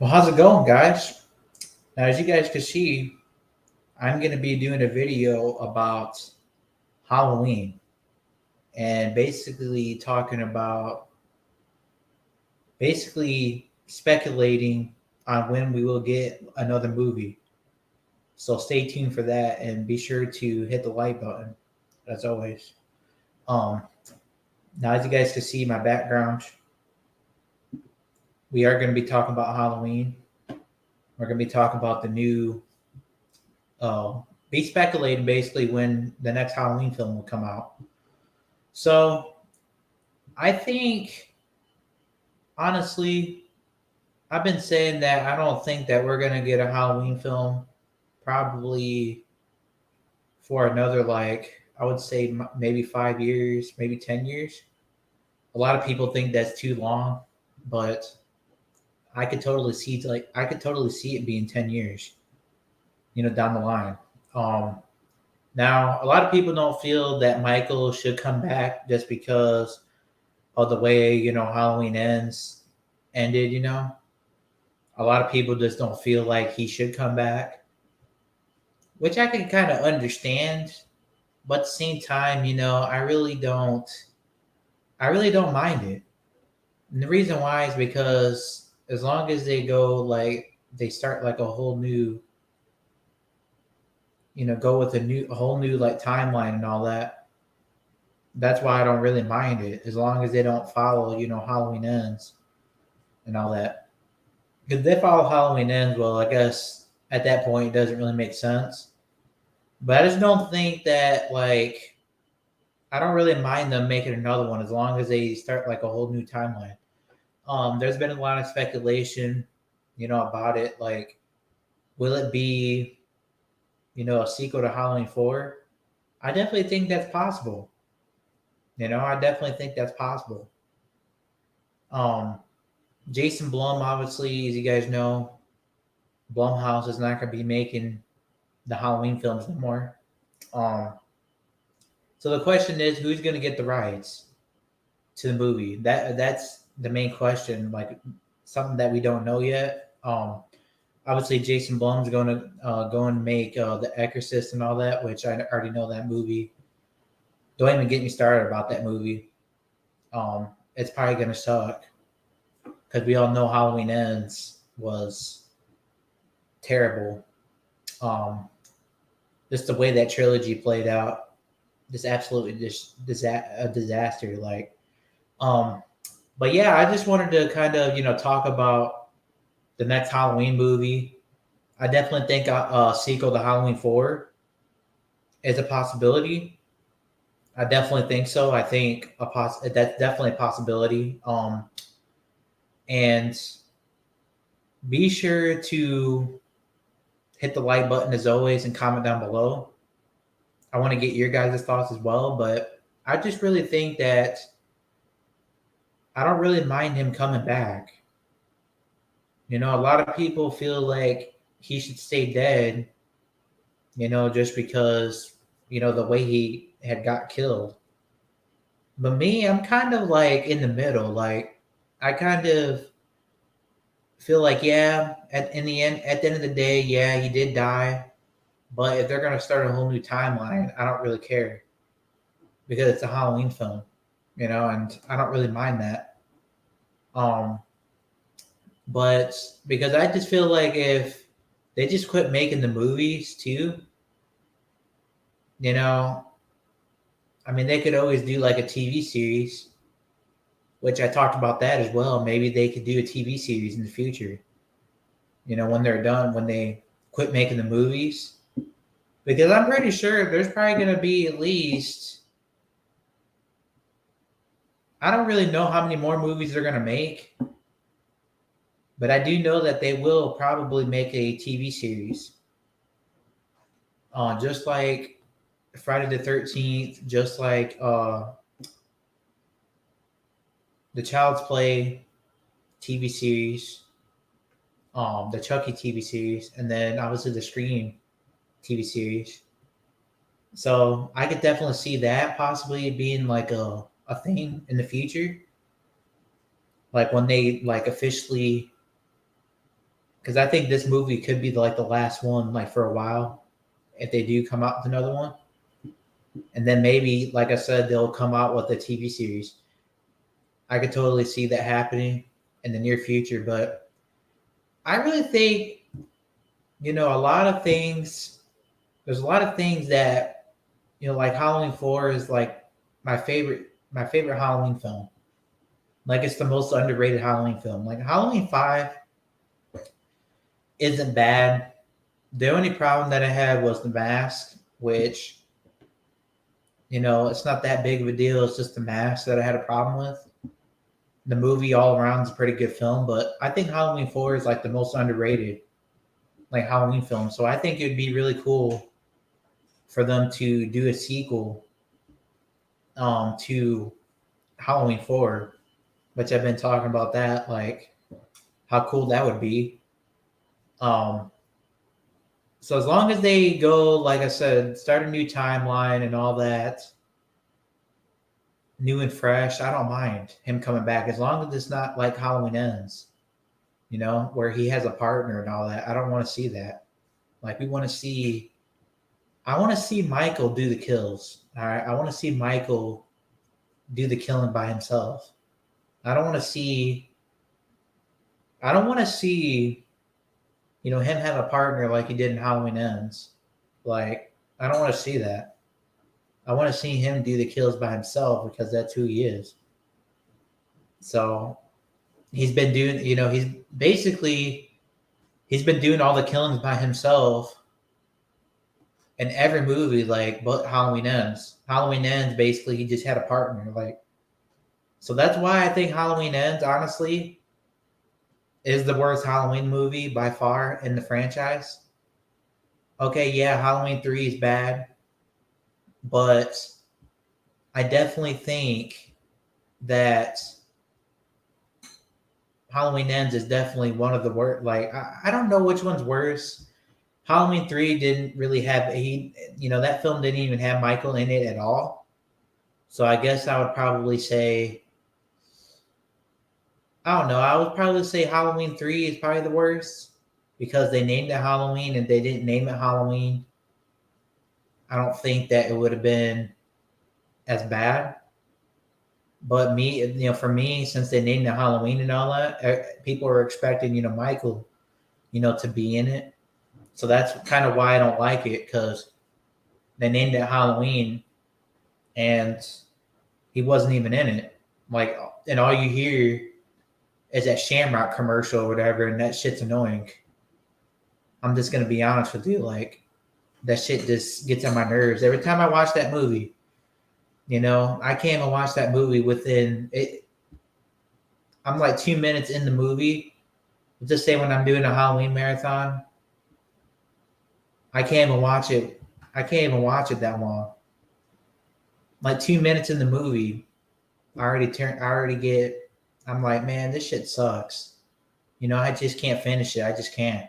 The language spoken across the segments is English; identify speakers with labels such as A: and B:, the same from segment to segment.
A: Well, how's it going, guys? Now, as you guys can see, I'm going to be doing a video about Halloween and basically talking about speculating on when we will get another movie. So stay tuned for that and be sure to hit the like button as always. Um, Now, as you guys can see, my background, we are going to be talking about Halloween. We're going to be talking about the new, uh, be speculating basically when the next Halloween film will come out. So I think, honestly, I've been saying that I don't think that we're gonna get a Halloween film probably for another, like, I would say maybe 5 years, maybe 10 years. A lot of people think that's too long, but I could totally see it being 10 years, down the line. Um, Now a lot of people don't feel that Michael should come back just because of the way Halloween ended. A lot of people just don't feel like he should come back, which I can kind of understand. But at the same time, I really don't mind it. And the reason why is because as long as they start like a whole new, go with a whole new like timeline and all that. That's why I don't really mind it, as long as they don't follow, Halloween ends and all that. Because if they follow Halloween ends, well, I guess at that point it doesn't really make sense. But I just don't think that, like, I don't really mind them making another one as long as they start like a whole new timeline. There's been a lot of speculation, about it. Like, will it be, a sequel to Halloween 4? I definitely think that's possible. I definitely think that's possible. Um, Jason Blum, obviously, as you guys know, Blumhouse is not going to be making the Halloween films anymore. Um, so the question is, who's going to get the rights to the movie? That's the main question. Like, something that we don't know yet. Obviously, Jason Blum's going to go and make The Exorcist and all that, which I already know that movie. Don't even get me started about that movie. It's probably going to suck because we all know Halloween Ends was terrible. Um, just the way that trilogy played out, just absolutely just a disaster. Um, but yeah, I just wanted to kind of talk about the next Halloween movie. I definitely think a sequel to Halloween 4 is a possibility. I definitely think so. I think that's definitely a possibility. And be sure to hit the like button as always and comment down below. I want to get your guys' thoughts as well, but I just really think that I don't really mind him coming back. A lot of people feel like he should stay dead, just because, the way he had got killed. But me, I'm kind of like in the middle. Like, I kind of feel like, yeah, at the end of the day, yeah, he did die. But if they're gonna start a whole new timeline, I don't really care because it's a Halloween film, and I don't really mind that. Um, but because I just feel like if they just quit making the movies too, you know, I mean, they could always do like a TV series, which I talked about that as well. Maybe they could do a TV series in the future, when they're done, when they quit making the movies. Because I'm pretty sure there's probably going to be at least, I don't really know how many more movies they're going to make, but I do know that they will probably make a TV series. Just like Friday the 13th, just like the Child's Play TV series, the Chucky TV series, and then obviously the Scream TV series. So I could definitely see that possibly being like a thing in the future. Like when they like officially because I think this movie could be like the last one, like for a while, if they do come out with another one, and then maybe, like I said, they'll come out with a TV series. I could totally see that happening in the near future, but I really think, a lot of things. There's a lot of things that, like Halloween 4 is like my favorite Halloween film. Like it's the most underrated Halloween film. Like Halloween 5 isn't bad. The only problem that I had was the mask, which, it's not that big of a deal. It's just the mask that I had a problem with. The movie all around is a pretty good film, but I think Halloween 4 is like the most underrated like Halloween film. So I think it would be really cool for them to do a sequel to Halloween 4, which I've been talking about that, like how cool that would be. Um, so as long as they go, like I said, start a new timeline and all that, new and fresh, I don't mind him coming back as long as it's not like Halloween Ends, where he has a partner and all that. I don't want to see that. Like I want to see Michael do the kills. All right, I want to see Michael do the killing by himself. I don't want to see. I don't want to see, him have a partner like he did in Halloween Ends. Like I don't want to see that. I want to see him do the kills by himself because that's who he is. So he's been doing. He's been doing all the killings by himself in every movie. Like, but Halloween Ends. Halloween Ends. Basically, he just had a partner. Like, so that's why I think Halloween Ends, honestly, is the worst Halloween movie by far in the franchise. Okay, yeah, Halloween 3 is bad, but I definitely think that Halloween Ends is definitely one of the worst. Like, I don't know which one's worse. Halloween 3 didn't really have that film didn't even have Michael in it at all. So I guess I would probably say, I don't know. I would probably say Halloween 3 is probably the worst because they named it Halloween and they didn't name it Halloween. I don't think that it would have been as bad. But for me, since they named it Halloween and all that, people are expecting, Michael, to be in it. So that's kind of why I don't like it, because they named it Halloween and he wasn't even in it. Like, and all you hear is that Shamrock commercial or whatever, and that shit's annoying. I'm just gonna be honest with you, like that shit just gets on my nerves every time I watch that movie. I can't even watch that movie within it. I'm like 2 minutes in the movie. Just say when I'm doing a Halloween marathon, I can't even watch it. I can't even watch it that long. Like 2 minutes in the movie, I'm like, man, this shit sucks. I just can't finish it. I just can't.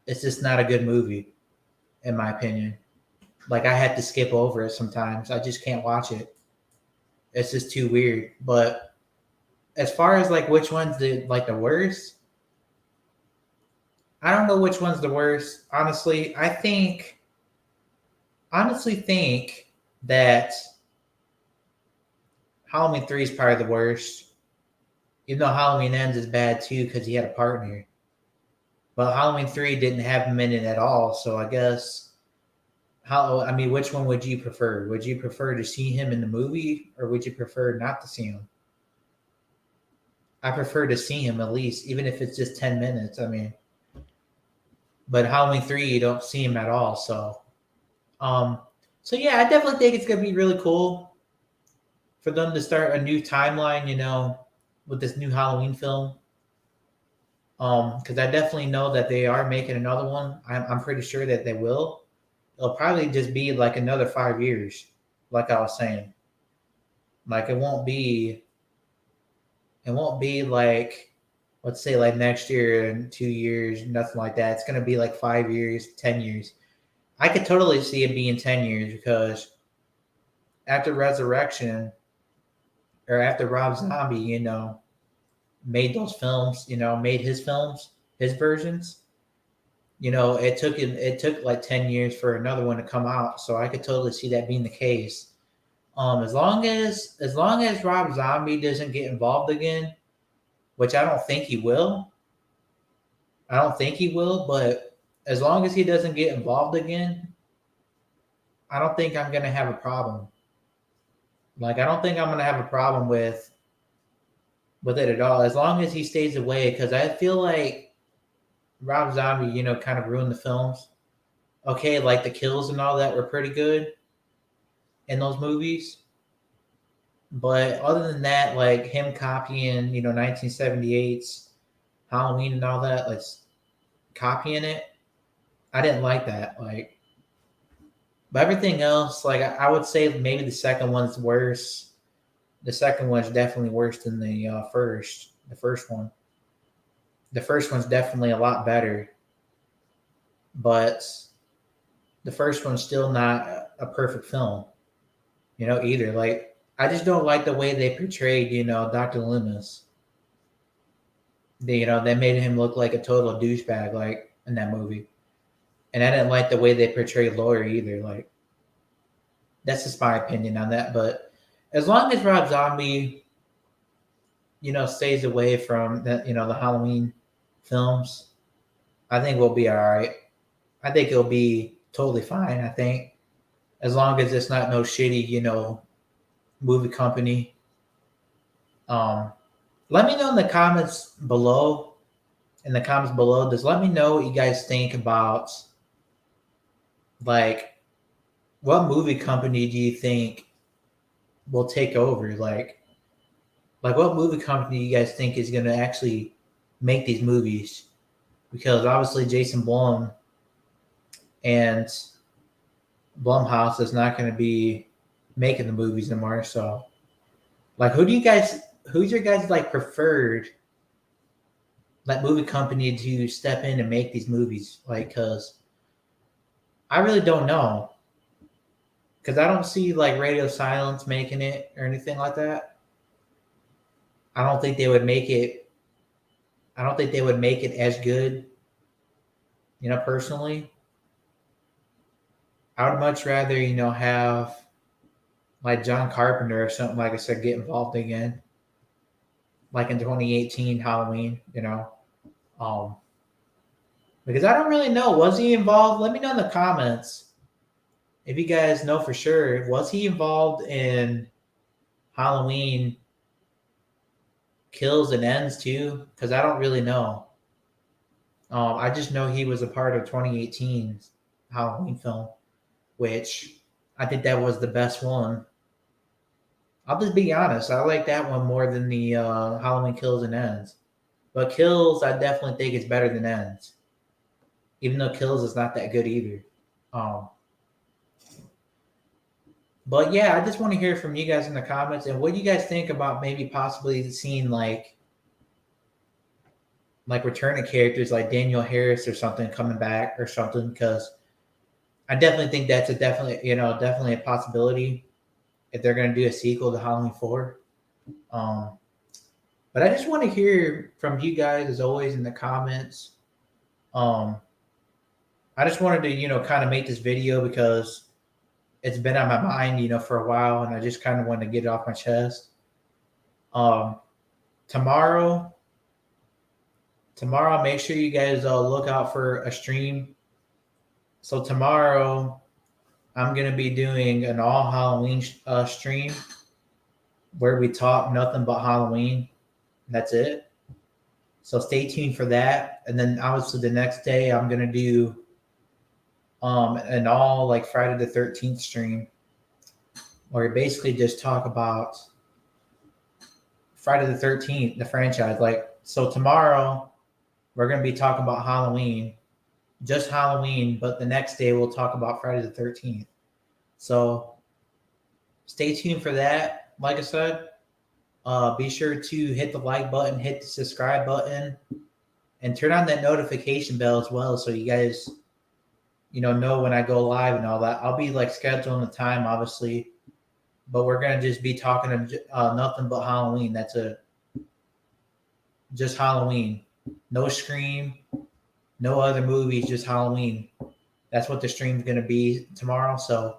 A: It's just not a good movie, in my opinion. Like I had to skip over it sometimes. I just can't watch it. It's just too weird. But as far as like which one's the worst, I don't know which one's the worst. Honestly think that Halloween 3 is probably the worst. Even though Halloween Ends is bad too because he had a partner. But Halloween 3 didn't have him in it at all. So I guess which one would you prefer? Would you prefer to see him in the movie or would you prefer not to see him? I prefer to see him at least, even if it's just 10 minutes. But Halloween 3, you don't see him at all. So yeah, I definitely think it's going to be really cool for them to start a new timeline, with this new Halloween film. Because I definitely know that they are making another one. I'm pretty sure that they will. It'll probably just be like another 5 years, like I was saying. Like it won't be like, let's say like next year and 2 years, nothing like that. It's gonna be like 5 years, 10 years. I could totally see it being 10 years because after Resurrection or after Rob Zombie, made those films, made his films, his versions. it took like 10 years for another one to come out, so I could totally see that being the case. As long as Rob Zombie doesn't get involved again, which I don't think he will. I don't think he will, but as long as he doesn't get involved again, I don't think I'm gonna have a problem. Like I don't think I'm gonna have a problem with it at all, as long as he stays away. Because I feel like Rob Zombie, kind of ruined the films. Okay, like the kills and all that were pretty good in those movies, but other than that, like him copying, 1978's Halloween and all that, like copying it, I didn't like that. Like, but everything else, like I would say maybe the second one's worse. The second one's definitely worse than the first. The first one. The first one's definitely a lot better, but the first one's still not a perfect film, either. Like I just don't like the way they portrayed, Dr. Loomis. They made him look like a total douchebag, like in that movie, and I didn't like the way they portrayed Laurie either. Like that's just my opinion on that. But as long as Rob Zombie, stays away from the Halloween films, I think we'll be all right. I think it'll be totally fine. I think as long as it's not no shitty, movie company. Um, Let me know in the comments below. Just let me know what you guys think about, like, what movie company do you think will take over? Like what movie company you guys think is going to actually make these movies? Because obviously Jason Blum and Blumhouse is not going to be making the movies anymore. So, like, who's your guys like preferred, like, movie company to step in and make these movies? Like, because I really don't know. Because I don't see like Radio Silence making it or anything like that. I don't think they would make it. I don't think they would make it as good. Personally, I would much rather have like John Carpenter or something, like I said, get involved again, like in 2018 Halloween. Um, because I don't really know. Was he involved? Let me know in the comments if you guys know for sure. Was he involved in Halloween Kills and Ends too? Because I don't really know. I just know he was a part of 2018's Halloween film, which I think that was the best one. I'll just be honest. I like that one more than the Halloween Kills and Ends. But Kills, I definitely think is better than Ends, even though Kills is not that good either. Um, but yeah, I just want to hear from you guys in the comments, and what do you guys think about maybe possibly seeing like returning characters like Daniel Harris or something coming back or something? Because I definitely think that's definitely a possibility if they're going to do a sequel to Halloween 4. But I just want to hear from you guys as always in the comments. Um, I just wanted to, kind of make this video because it's been on my mind, for a while, and I just kind of wanted to get it off my chest. Um, tomorrow, make sure you guys look out for a stream. So tomorrow, I'm gonna be doing an all Halloween stream where we talk nothing but Halloween. That's it. So stay tuned for that. And then obviously the next day I'm gonna do an all like Friday the 13th stream where we basically just talk about Friday the 13th, the franchise. Like, so tomorrow we're gonna be talking about Halloween, just Halloween, but the next day we'll talk about Friday the 13th. So stay tuned for that. Like I said, be sure to hit the like button, hit the subscribe button, and turn on that notification bell as well, so you guys, know when I go live and all that. I'll be like scheduling the time, obviously, but we're gonna just be talking nothing but Halloween. That's it. Just Halloween. No Scream. No other movies, just Halloween. That's what the stream's gonna be tomorrow. So,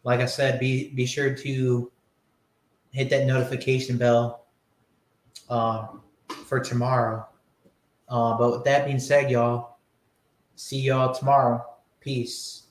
A: like I said, be sure to hit that notification bell for tomorrow. But with that being said, y'all, see y'all tomorrow. Peace.